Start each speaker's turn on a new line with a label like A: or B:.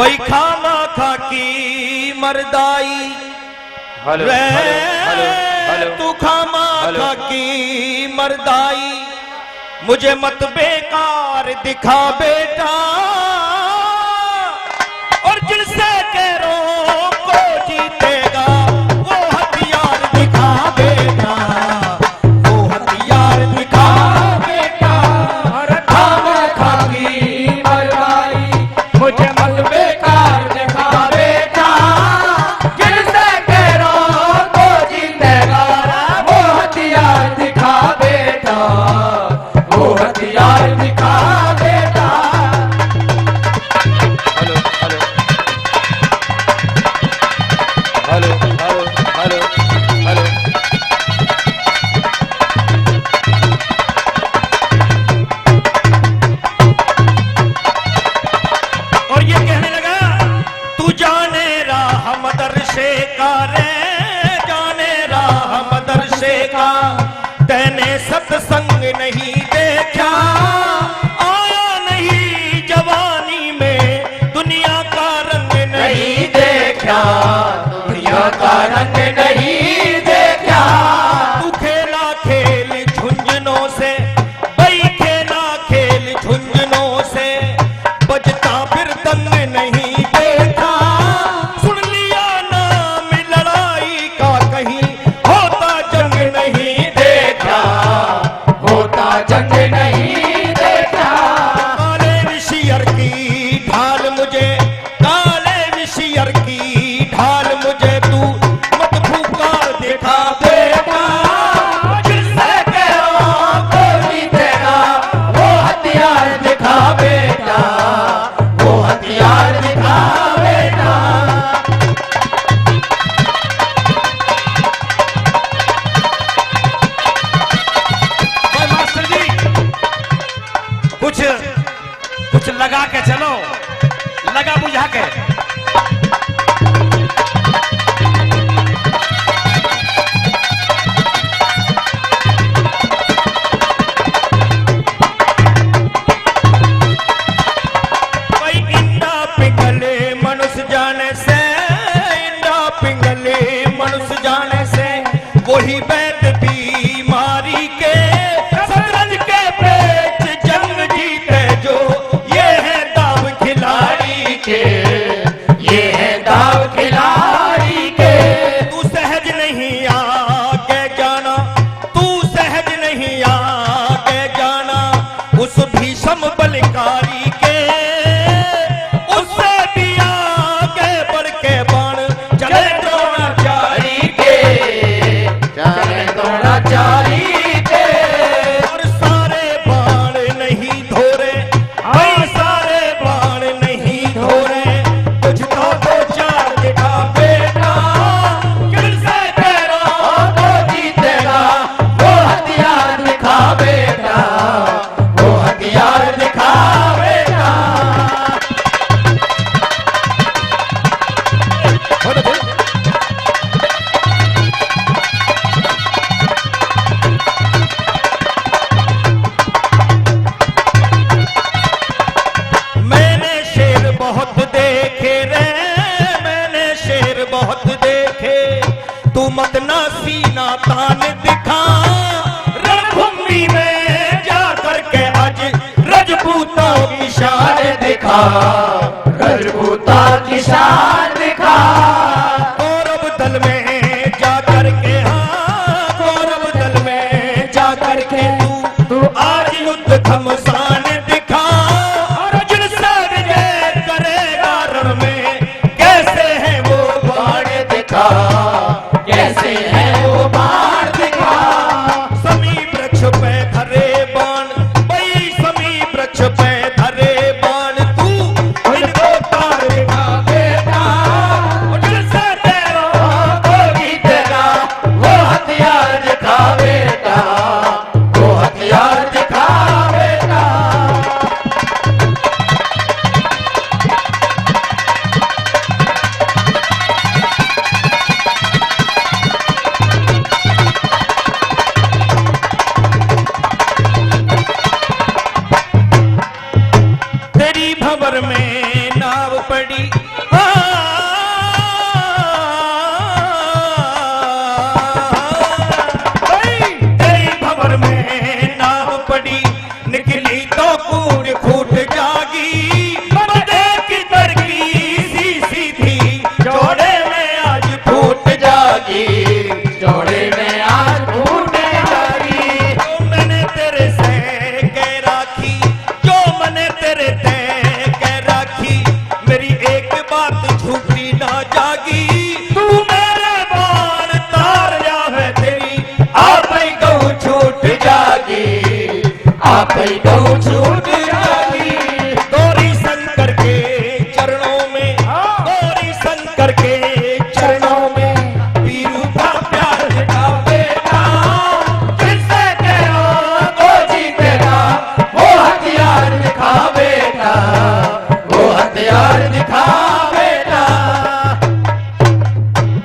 A: भाई खामा खाकी मर्दाई
B: हेलो
A: रे
B: हेलो हेलो
A: तू खामा खाकी मर्दाई मुझे मत बेकार दिखा बेटा और जिनसे कह रो को जीतेगा वो हथियार दिखा बेटा वो हथियार दिखा बेटा
C: और खामा खाकी मर्दाई मुझे मत बेकार दिखा बेटा जिनसे कह रो को जीतेगा वो हथियार दिखा बेटा वो हथियार दिखा बेटा।
B: Hello hello hello hello hello hello
A: और ये कहने लगा तू जाने राह मदरसे का रे जाने राह मदरसे का तैने सत्संग नहीं देखा आया नहीं जवानी में दुनिया का रंग नहीं देखा
C: दुनिया का रंग नहीं देखा
A: तू खेला खेल झुंझुनों से भाई खेला खेल झुंझुनों से बजता फिर दंग नहीं देखा सुन लिया नाम लड़ाई का कहीं होता जंग नहीं देखा
C: होता जंग नहीं देखा।
A: काले विशियर की ढाल मुझे काले विशियर की ढाल मुझे तू मत फुकार दिखा बेटा
C: जिससे कहो को जीतेगा वो हथियार दिखा बेटा वो हथियार दिखा बेटा।
D: ओए मास्टर जी कुछ कुछ लगा के चलो, लगा बुझा के।
A: भाई इंडा पिघले मनुष्य जाने से इंडा पिघले मनुष्य जाने से वही वैद बीमारी के शतरंज के पेच जंग जीते जो ये है दाव खिलाड़ी के
C: ये है दाव खिलाड़ी के
A: तू सहज नहीं आगे जाना तू सहज नहीं आगे जाना उस भीषम बलिकारी के उससे भी आगे बढ़ के बाण चले द्रोणाचार्य
C: के चले द्रोणाचार्य के
A: और सारे बाण नहीं धोरे भाई सारे बाण नहीं धोरे कुछ तो दो चार दिखा बेटा किनसे तेरा
C: को जीतेगा वो हथियार दिखा बेटा वो हथियार दिखा बेटा।
A: मैंने शेर बहुत देखे रे मैंने शेर बहुत देखे तू मत ना सीना तान दिखा रणभूमि में जा करके आज रजपूतों की शान दिखा
C: रजपूता की शान दिखा
A: गौरव दल में जा करके हाँ गौरव दल में जा करके तू आज युद्ध घमसान दिखा और जिनसे विजय करेगा रण में कैसे है वो बाण
C: दिखा कैसे है वो बाण दिखा
A: समी वृक्ष पे धरे बाण भाई समी वृक्ष पे धरे बाण तू इनको तार दिखा बेटा और जिनसे तेरा
C: को जीतेगा वो हथियार दिखा बेटा वो हथियार दिखा बेटा। आप ही कहूँ छूट जागी।
A: गौरी शंकर के चरणों में, गौरी शंकर के चरणों में वीरू का प्यार का बेटा।
C: जिससे कहो वो जीतेगा, वो हथियार दिखा बेटा, वो हथियार दिखा